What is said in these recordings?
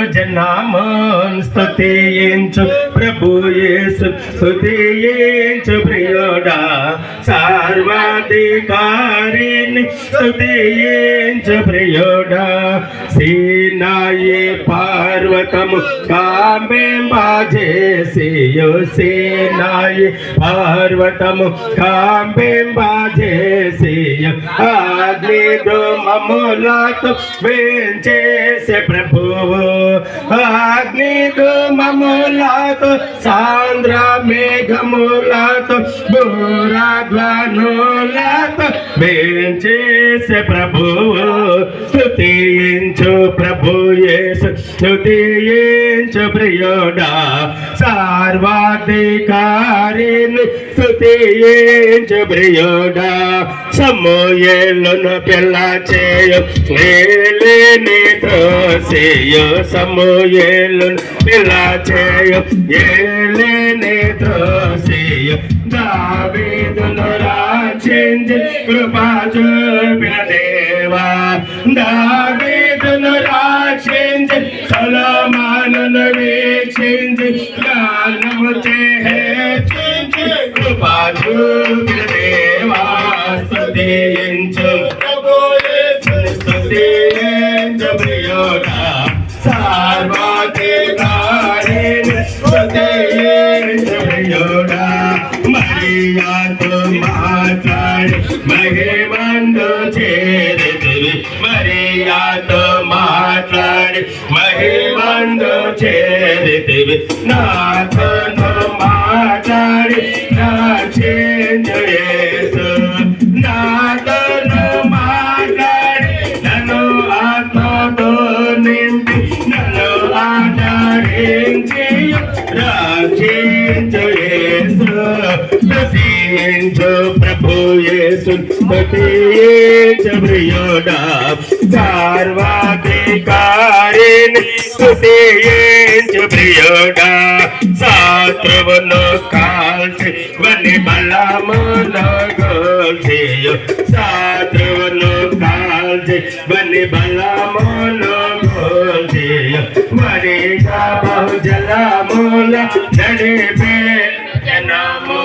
జనామన్ స్తుతించు ప్రభు యేసు స్తుతించు ప్రియుడా సర్వాధికారిని స్తుతించు ప్రియుడా సీనాయి పర్వతము కాంబింపజేసియు సీనాయి పర్వతము కాంబింపజేసియు అగ్నిధూమములతో వేంచేసే ప్రభువు అగ్నిధూమములతో సాంద్ర మేఘములతో బూరధ్వనులతో వేంచేసే ప్రభువు స్తుతించు ప్రభు యేసు స్తుతించు ప్రియుడా సర్వాధికారిని స్తుతించు ప్రియుడా సమూయేలును పిల్ల చేయు ఏలిని త్రోసియు సమూయేలును పిల్ల చేయు ఏలిని త్రోసియు దావీదును రక్షించి కృపా చూపిన దేవా దావీదును రక్షించి సొలొమోనును వీక్షించి జ్ఞానము చేర్చించి కృపా చూపిన దేవా స్తుతించు ప్రభు యేసుని స్తుతించు ప్రియుడా సర్వాధికారిని స్తుతించు ప్రియుడా మరియాతో మాట్లాడి మహిమందు చేరితివి మరియాతో మాట్లాడి మహిమందు చేరితివి నాతోను మాట్లాడి రక్షించు యేసు నాతోను మాట్లాడి నన్ను ఆత్మతో నింపి నన్ను ఆదరించి రక్షించు యేసు స్తుతించు ప్రభు యేసు స్తుతించు ప్రియుడా సర్వాధికారిని స్తుతించు ప్రియుడా శత్రువును కాల్చి వని బలమును గోల్చియు శత్రువును కాల్చి వని బలమును గోల్చియు మరిగా బహుజలముల నడిపే జనము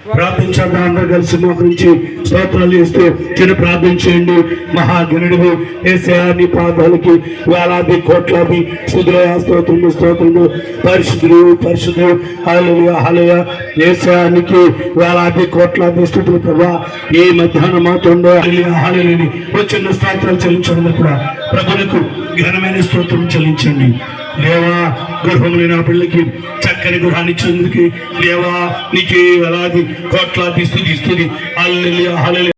ప్రార్థించండి అందరూ కలిసి మోకరించి స్తోత్రాలు చేస్తూ చిన్న ప్రార్థన చేయండి. మహాగణుడు యేసయ్యా నీ పాదాలకి వేలాది కోట్లాది స్తుతులయ స్తోత్రము స్తోత్రము పరిశుద్ధుడు పరిశుద్ధుడు హల్లెలూయా హల్లెలూయా యేసయ్యా నీకు వేలాది కోట్లాది స్తుతులు ప్రభా ఈ మధ్యాహ్నం మాత్రంలో హల్లెలూయా హల్లెలూయా వచ్చిన స్తోత్రాలు చెల్లించడం కూడా ప్రభువుకు ఘనమైన స్తోత్రం చెల్లించండి. దేవా గర్భంలో నా పిల్లకి చక్కని గృహాన్ని ఇచ్చినందుకు దేవా నీకు వేలాది కోట్లాది స్తుతి హల్లెలూయా హల్లెలూయా